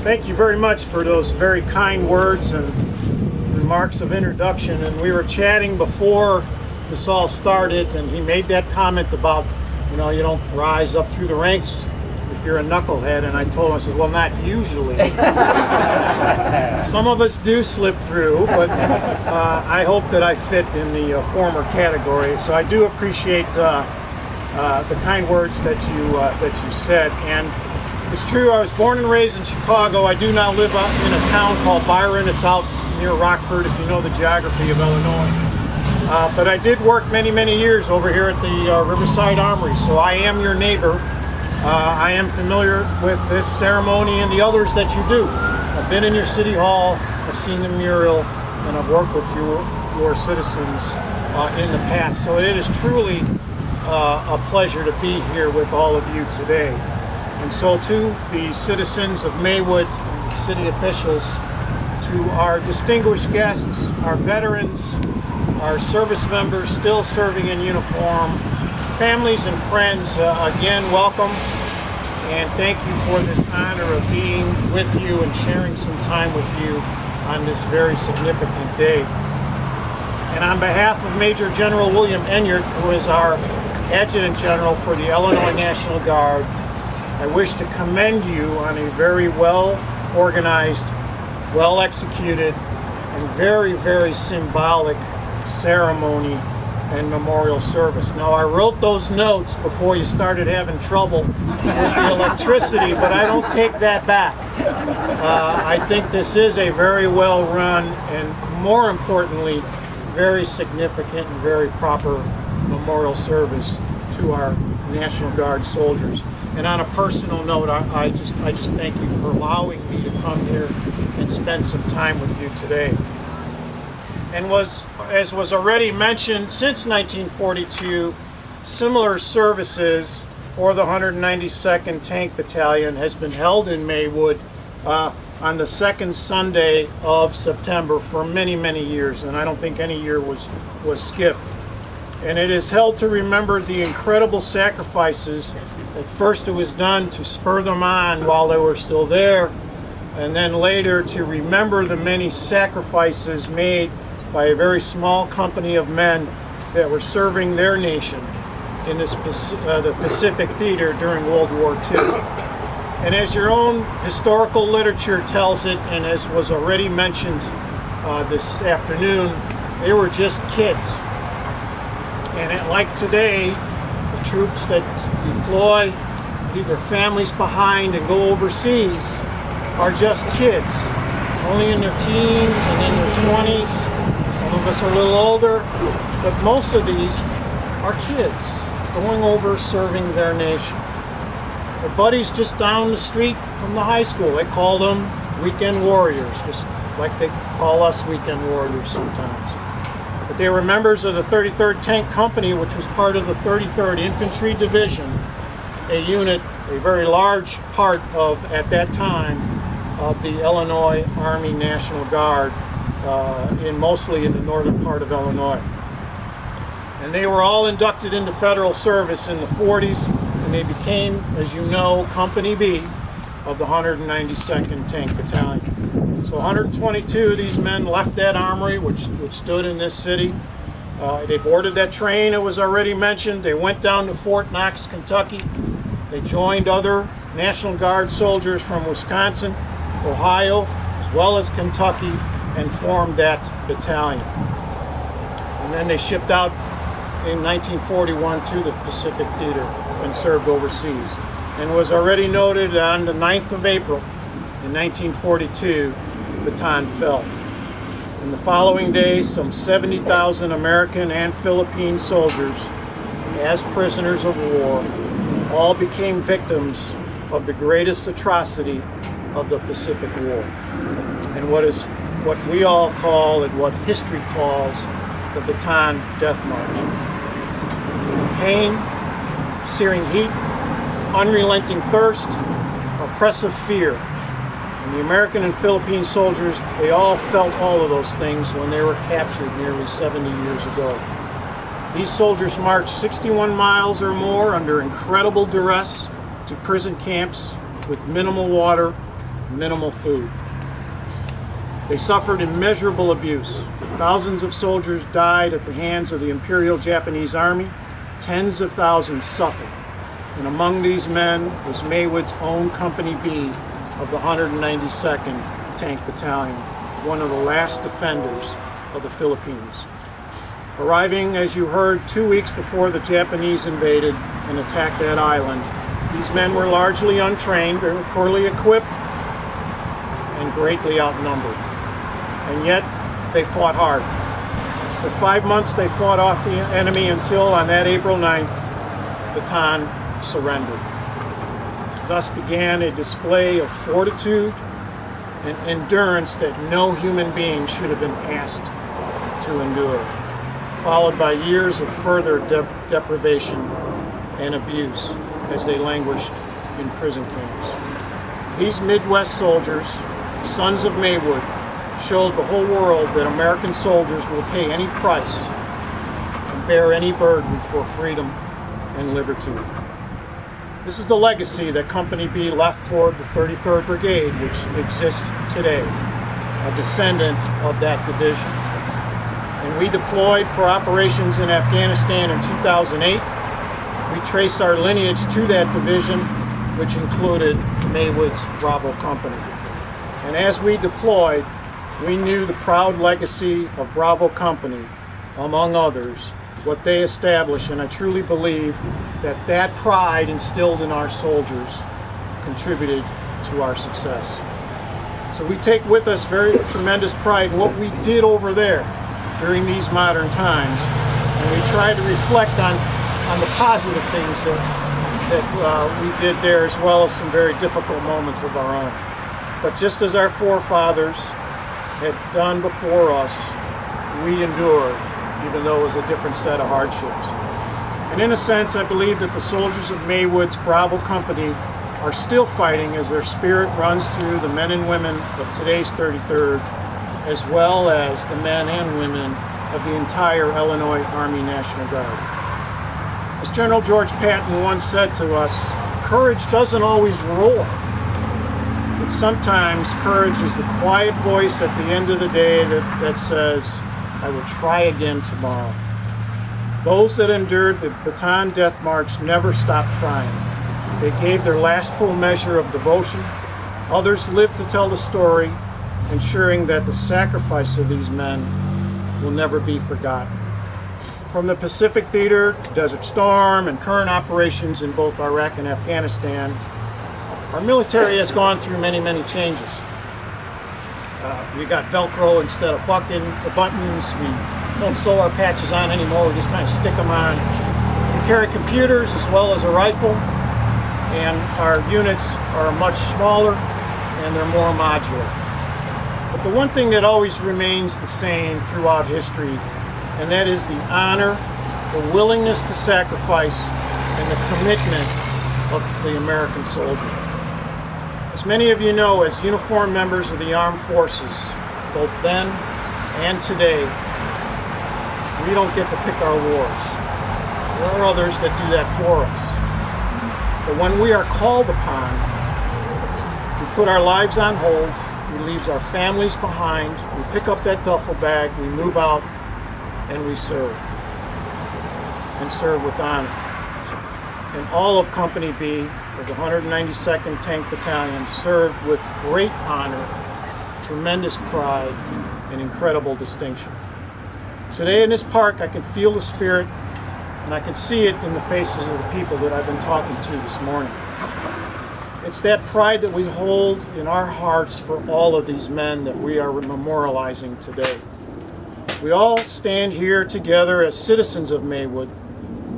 Thank you very much for those very kind words and remarks of introduction. And we were chatting before this all started, and he made that comment about, you don't rise up through the ranks if you're a knucklehead. And I told him, I said, well, not usually. Some of us do slip through, but I hope that I fit in the former category. So I do appreciate the kind words that you said. And it's true, I was born and raised in Chicago. I do now live out in a town called Byron. It's out near Rockford, if you know the geography of Illinois. But I did work many, many years over here at the Riverside Armory, so I am your neighbor. I am familiar with this ceremony and the others that you do. I've been in your city hall, I've seen the mural, and I've worked with your citizens in the past. So it is truly a pleasure to be here with all of you today. And so to the citizens of Maywood, city officials, to our distinguished guests, our veterans, our service members still serving in uniform, families and friends, again, welcome. And thank you for this honor of being with you and sharing some time with you on this very significant day. And on behalf of Major General William Enyart, who is our Adjutant General for the Illinois National Guard, I wish to commend you on a very well-organized, well-executed, and very, very symbolic ceremony and memorial service. Now, I wrote those notes before you started having trouble with the electricity, but I don't take that back. I think this is a very well-run and, more importantly, very significant and very proper memorial service to our National Guard soldiers. And on a personal note, I just thank you for allowing me to come here and spend some time with you today. And as was already mentioned, since 1942, similar services for the 192nd Tank Battalion has been held in Maywood on the second Sunday of September for many, many years, and I don't think any year was skipped. And it is held to remember the incredible sacrifices. At first it was done to spur them on while they were still there, and then later to remember the many sacrifices made by a very small company of men that were serving their nation in the Pacific Theater during World War II. And as your own historical literature tells it, and as was already mentioned this afternoon, they were just kids. And like today, the troops that deploy, leave their families behind and go overseas, are just kids, only in their teens and in their 20s. Some of us are a little older, but most of these are kids going over serving their nation. Their buddies just down the street from the high school, they call them weekend warriors, just like they call us weekend warriors sometimes. But they were members of the 33rd Tank Company, which was part of the 33rd Infantry Division, a unit, a very large part of, at that time, of the Illinois Army National Guard, mostly in the northern part of Illinois. And they were all inducted into federal service in the 40s, and they became, as you know, Company B of the 192nd Tank Battalion. So 122 of these men left that armory, which stood in this city. They boarded that train, it was already mentioned. They went down to Fort Knox, Kentucky. They joined other National Guard soldiers from Wisconsin, Ohio, as well as Kentucky, and formed that battalion. And then they shipped out in 1941 to the Pacific Theater and served overseas. And was already noted on the 9th of April in 1942, Batan fell. In the following days, some 70,000 American and Philippine soldiers, as prisoners of war, all became victims of the greatest atrocity of the Pacific War, and what we all call and what history calls the Bataan Death March. Pain, searing heat, unrelenting thirst, oppressive fear. And the American and Philippine soldiers, they all felt all of those things when they were captured nearly 70 years ago. These soldiers marched 61 miles or more under incredible duress to prison camps with minimal water, minimal food. They suffered immeasurable abuse. Thousands of soldiers died at the hands of the Imperial Japanese Army. Tens of thousands suffered. And among these men was Maywood's own Company B of the 192nd Tank Battalion, one of the last defenders of the Philippines. Arriving, as you heard, 2 weeks before the Japanese invaded and attacked that island, these men were largely untrained, they were poorly equipped, and greatly outnumbered. And yet, they fought hard. For 5 months, they fought off the enemy until, on that April 9th, Batan surrendered. Thus began a display of fortitude and endurance that no human being should have been asked to endure, followed by years of further deprivation and abuse as they languished in prison camps. These Midwest soldiers, sons of Maywood, showed the whole world that American soldiers will pay any price and bear any burden for freedom and liberty. This is the legacy that Company B left for the 33rd Brigade, which exists today, a descendant of that division. And we deployed for operations in Afghanistan in 2008. We trace our lineage to that division, which included Maywood's Bravo Company. And as we deployed, we knew the proud legacy of Bravo Company, among others, what they established, and I truly believe that that pride instilled in our soldiers contributed to our success. So we take with us very tremendous pride in what we did over there during these modern times, and we try to reflect on the positive things that we did there, as well as some very difficult moments of our own. But just as our forefathers had done before us, we endured, even though it was a different set of hardships. And in a sense, I believe that the soldiers of Maywood's Bravo Company are still fighting as their spirit runs through the men and women of today's 33rd, as well as the men and women of the entire Illinois Army National Guard. As General George Patton once said to us, courage doesn't always roar. But sometimes courage is the quiet voice at the end of the day that says, I will try again tomorrow. Those that endured the Bataan Death March never stopped trying. They gave their last full measure of devotion. Others lived to tell the story, ensuring that the sacrifice of these men will never be forgotten. From the Pacific Theater to Desert Storm and current operations in both Iraq and Afghanistan, our military has gone through many, many changes. We got Velcro instead of the buttons. We don't sew our patches on anymore. We just kind of stick them on. We carry computers as well as a rifle, and our units are much smaller and they're more modular. But the one thing that always remains the same throughout history, and that is the honor, the willingness to sacrifice, and the commitment of the American soldier. As many of you know, as uniformed members of the armed forces, both then and today, we don't get to pick our wars. There are others that do that for us. But when we are called upon, we put our lives on hold, we leave our families behind, we pick up that duffel bag, we move out, and we serve. And serve with honor. And all of Company B of the 192nd Tank Battalion served with great honor, tremendous pride, and incredible distinction. Today in this park, I can feel the spirit, and I can see it in the faces of the people that I've been talking to this morning. It's that pride that we hold in our hearts for all of these men that we are memorializing today. We all stand here together as citizens of Maywood,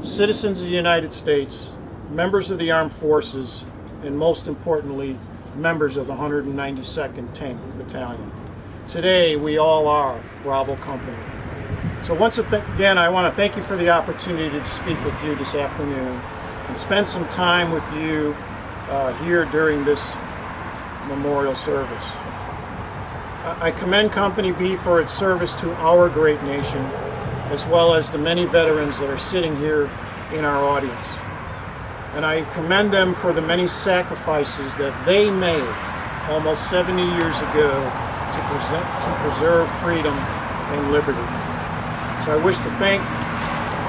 citizens of the United States, members of the armed forces, and most importantly, members of the 192nd Tank Battalion. Today, we all are Bravo Company. So once again, I want to thank you for the opportunity to speak with you this afternoon and spend some time with you here during this memorial service. I commend Company B for its service to our great nation, as well as the many veterans that are sitting here in our audience. And I commend them for the many sacrifices that they made almost 70 years ago to preserve freedom and liberty. So I wish to thank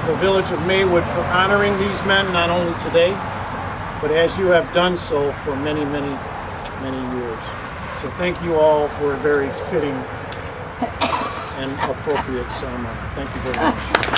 the village of Maywood for honoring these men not only today, but as you have done so for many, many, many years. So thank you all for a very fitting and appropriate ceremony. Thank you very much.